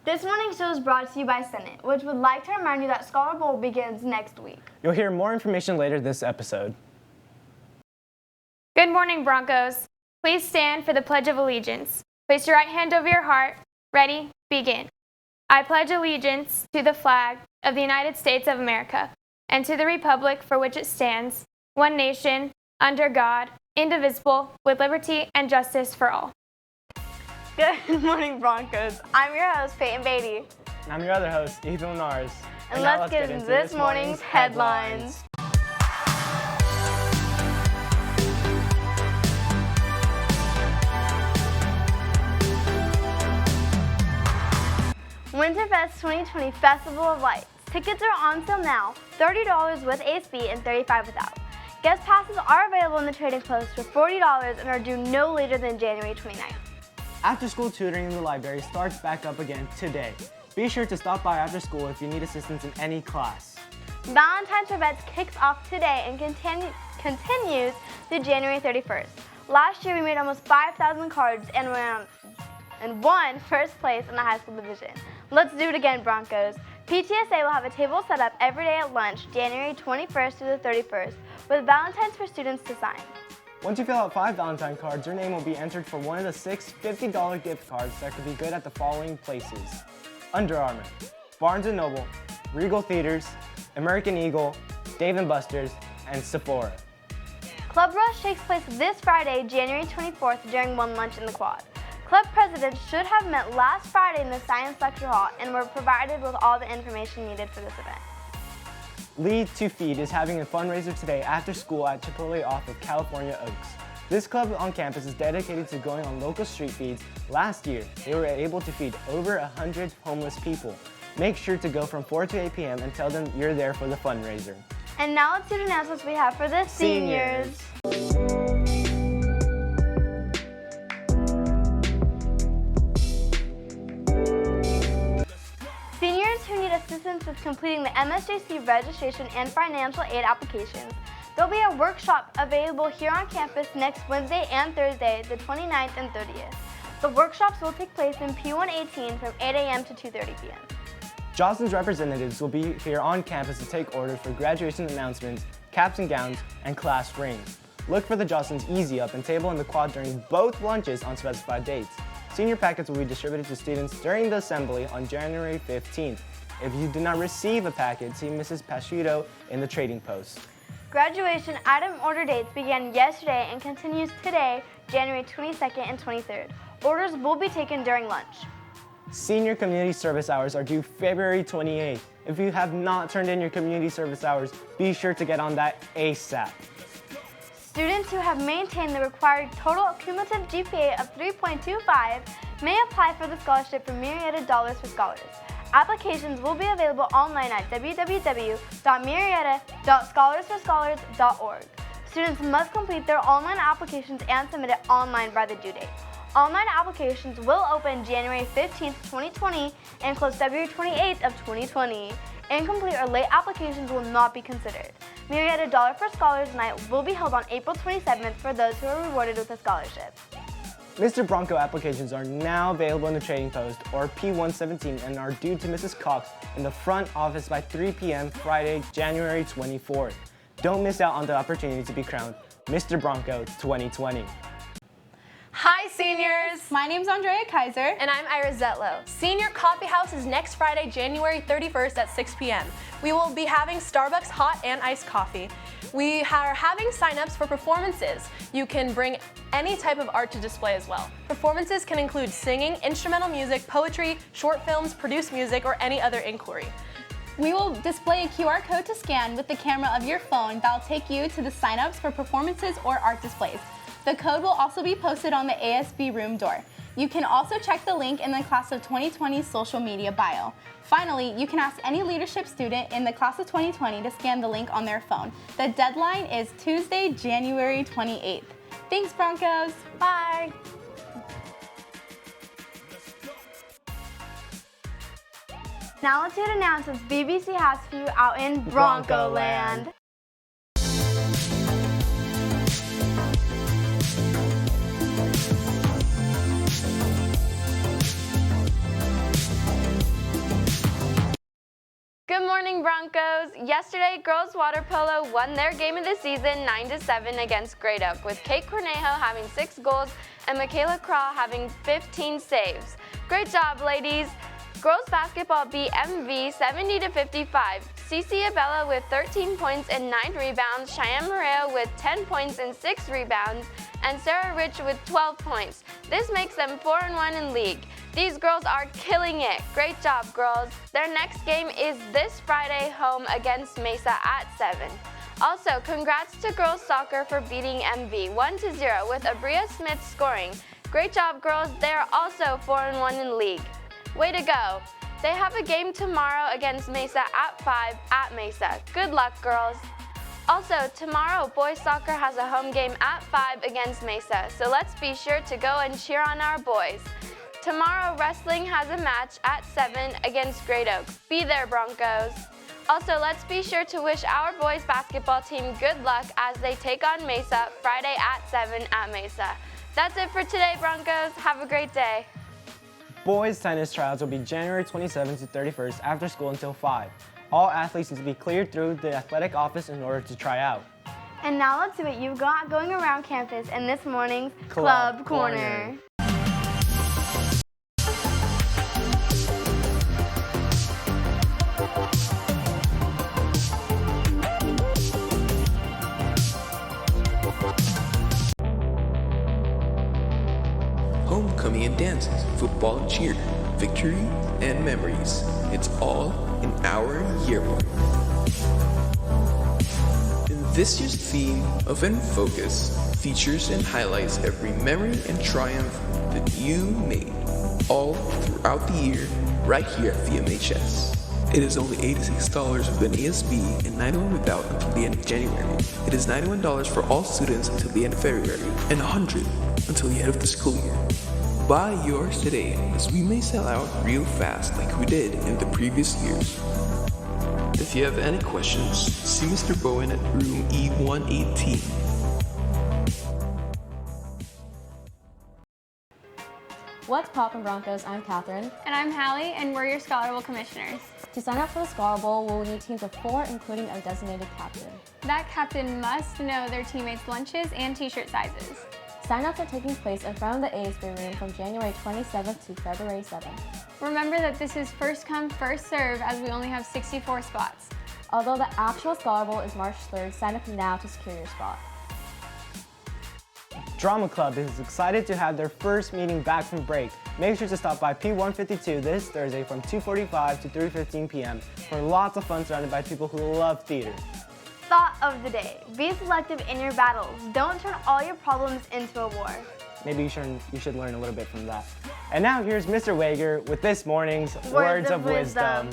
This morning's show is brought to you by Senate, which would like to remind you that Scholar Bowl begins next week. You'll hear more information later this episode. Good morning, Broncos. Please stand for the Pledge of Allegiance. Place your right hand over your heart. Ready? Begin. I pledge allegiance to the flag of the United States of America and to the republic for which it stands, one nation, under God, indivisible, with liberty and justice for all. Good morning, Broncos. I'm your host, Peyton Beatty. And I'm your other host, Ethan Lars. And now let's get into this morning's headlines. Winterfest 2020 Festival of Lights. Tickets are on sale now, $30 with ASB and $35 without. Guest passes are available in the Trading Post for $40 and are due no later than January 29th. After-school tutoring in the library starts back up again today. Be sure to stop by after school if you need assistance in any class. Valentine's for Vets kicks off today and continues through January 31st. Last year we made almost 5,000 cards and won first place in the high school division. Let's do it again, Broncos. PTSA will have a table set up every day at lunch, January 21st through the 31st, with Valentine's for students to sign. Once you fill out 5 Valentine cards, your name will be entered for one of the 6 $50 gift cards that could be good at the following places: Under Armour, Barnes & Noble, Regal Theaters, American Eagle, Dave & Buster's, and Sephora. Club Rush takes place this Friday, January 24th during One Lunch in the Quad. Club presidents should have met last Friday in the Science Lecture Hall and were provided with all the information needed for this event. Lead to Feed is having a fundraiser today after school at Chipotle off of California Oaks. This club on campus is dedicated to going on local street feeds. Last year, they were able to feed over 100 homeless people. Make sure to go from 4 to 8 p.m. and tell them you're there for the fundraiser. And now let's see the announcements we have for the seniors. Seniors who need assistance with completing the MSJC registration and financial aid applications, there'll be a workshop available here on campus next Wednesday and Thursday, the 29th and 30th. The workshops will take place in P118 from 8 a.m. to 2:30 p.m. Jocelyn's representatives will be here on campus to take orders for graduation announcements, caps and gowns, and class rings. Look for the Jocelyn's Easy Up and table in the quad during both lunches on specified dates. Senior packets will be distributed to students during the assembly on January 15th. If you did not receive a packet, see Mrs. Pasciuto in the Trading Post. Graduation item order dates began yesterday and continues today, January 22nd and 23rd. Orders will be taken during lunch. Senior community service hours are due February 28th. If you have not turned in your community service hours, be sure to get on that ASAP. Students who have maintained the required total cumulative GPA of 3.25 may apply for the scholarship from Murrieta Dollars for Scholars. Applications will be available online at www.murrieta.scholarsforscholars.org. Students must complete their online applications and submit it online by the due date. Online applications will open January 15th, 2020 and close February 28th of 2020. Incomplete or late applications will not be considered. Murrieta Dollar for Scholars Night will be held on April 27th for those who are rewarded with a scholarship. Mr. Bronco applications are now available in the Trading Post or P117 and are due to Mrs. Cox in the front office by 3 p.m. Friday, January 24th. Don't miss out on the opportunity to be crowned Mr. Bronco 2020. Hi, seniors! My name's Andrea Kaiser. And I'm Ira Zetlow. Senior Coffee House is next Friday, January 31st at 6 p.m. We will be having Starbucks hot and iced coffee. We are having sign-ups for performances. You can bring any type of art to display as well. Performances can include singing, instrumental music, poetry, short films, produced music, or any other inquiry. We will display a QR code to scan with the camera of your phone that will take you to the sign-ups for performances or art displays. The code will also be posted on the ASB room door. You can also check the link in the Class of 2020 social media bio. Finally, you can ask any leadership student in the Class of 2020 to scan the link on their phone. The deadline is Tuesday, January 28th. Thanks, Broncos. Bye! Now let's hear the announcements BBC has for you out in Bronco Land. morning, Broncos. Yesterday, girls water polo won their game of the season 9-7 against Great Oak, with Kate Cornejo having 6 goals and Michaela Craw having 15 saves. Great job, ladies. Girls basketball beat MV 70-55. Cece Abella with 13 points and 9 rebounds, Cheyenne Moreo with 10 points and 6 rebounds, and Sarah Rich with 12 points. This makes them 4-1 in league. These girls are killing it. Great job, girls. Their next game is this Friday home against Mesa at 7. Also, congrats to girls soccer for beating MV 1-0 with Abria Smith scoring. Great job, girls. They are also 4-1 in league. Way to go. They have a game tomorrow against Mesa at 5 at Mesa. Good luck, girls. Also, tomorrow, boys soccer has a home game at 5 against Mesa, so let's be sure to go and cheer on our boys. Tomorrow, wrestling has a match at 7 against Great Oak. Be there, Broncos. Also, let's be sure to wish our boys basketball team good luck as they take on Mesa Friday at 7 at Mesa. That's it for today, Broncos. Have a great day. Boys tennis tryouts will be January 27th to 31st after school until 5. All athletes need to be cleared through the athletic office in order to try out. And now let's see what you've got going around campus in this morning's Club Corner. Homecoming and dances, football and cheer, victory and memories. It's all in our yearbook. And this year's theme of In Focus features and highlights every memory and triumph that you made all throughout the year right here at VMHS. It is only $86 with an ESB and $91 without until the end of January. It is $91 for all students until the end of February and $100 until the end of the school year. Buy yours today, as we may sell out real fast like we did in the previous years. If you have any questions, see Mr. Bowen at room E118. What's poppin', Broncos? I'm Catherine. And I'm Hallie, and we're your Scholar Bowl commissioners. To sign up for the Scholar Bowl, we'll need teams of 4, including a designated captain. That captain must know their teammates' lunches and t-shirt sizes. Sign-ups are taking place in front of the ASB room from January 27th to February 7th. Remember that this is first come, first serve, as we only have 64 spots. Although the actual Scholar Bowl is March 3rd, sign up now to secure your spot. Drama Club is excited to have their first meeting back from break. Make sure to stop by P152 this Thursday from 2:45 to 3:15 p.m. for lots of fun surrounded by people who love theater. Thought of the day. Be selective in your battles. Don't turn all your problems into a war. Maybe you should learn a little bit from that. And now here's Mr. Wager with this morning's Words of Wisdom.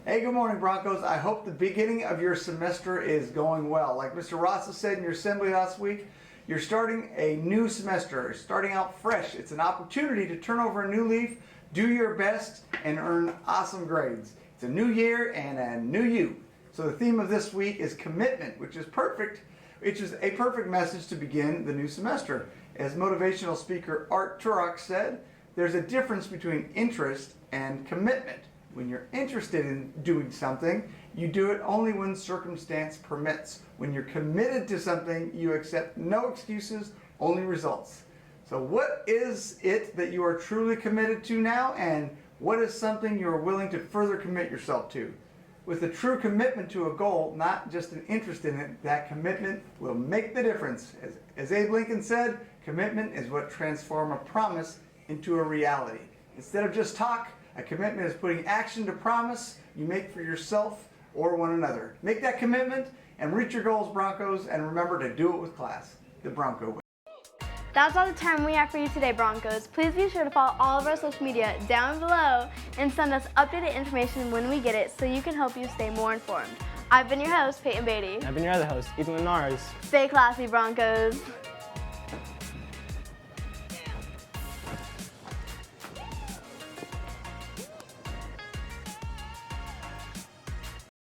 Hey, good morning, Broncos. I hope the beginning of your semester is going well. Like Mr. Ross said in your assembly last week, you're starting a new semester, starting out fresh. It's an opportunity to turn over a new leaf, do your best, and earn awesome grades. It's a new year and a new you. So the theme of this week is commitment, which is perfect. Which is a perfect message to begin the new semester. As motivational speaker Art Turok said, there's a difference between interest and commitment. When you're interested in doing something, you do it only when circumstance permits. When you're committed to something, you accept no excuses, only results. So what is it that you are truly committed to now, and what is something you are willing to further commit yourself to? With a true commitment to a goal, not just an interest in it, that commitment will make the difference. As Abe Lincoln said, commitment is what transforms a promise into a reality. Instead of just talk, a commitment is putting action to promise you make for yourself or one another. Make that commitment and reach your goals, Broncos, and remember to do it with class. The Bronco way. That's all the time we have for you today, Broncos. Please be sure to follow all of our social media down below and send us updated information when we get it so you can help you stay more informed. I've been your host, Peyton Beatty. I've been your other host, Ethan Linares. Stay classy, Broncos.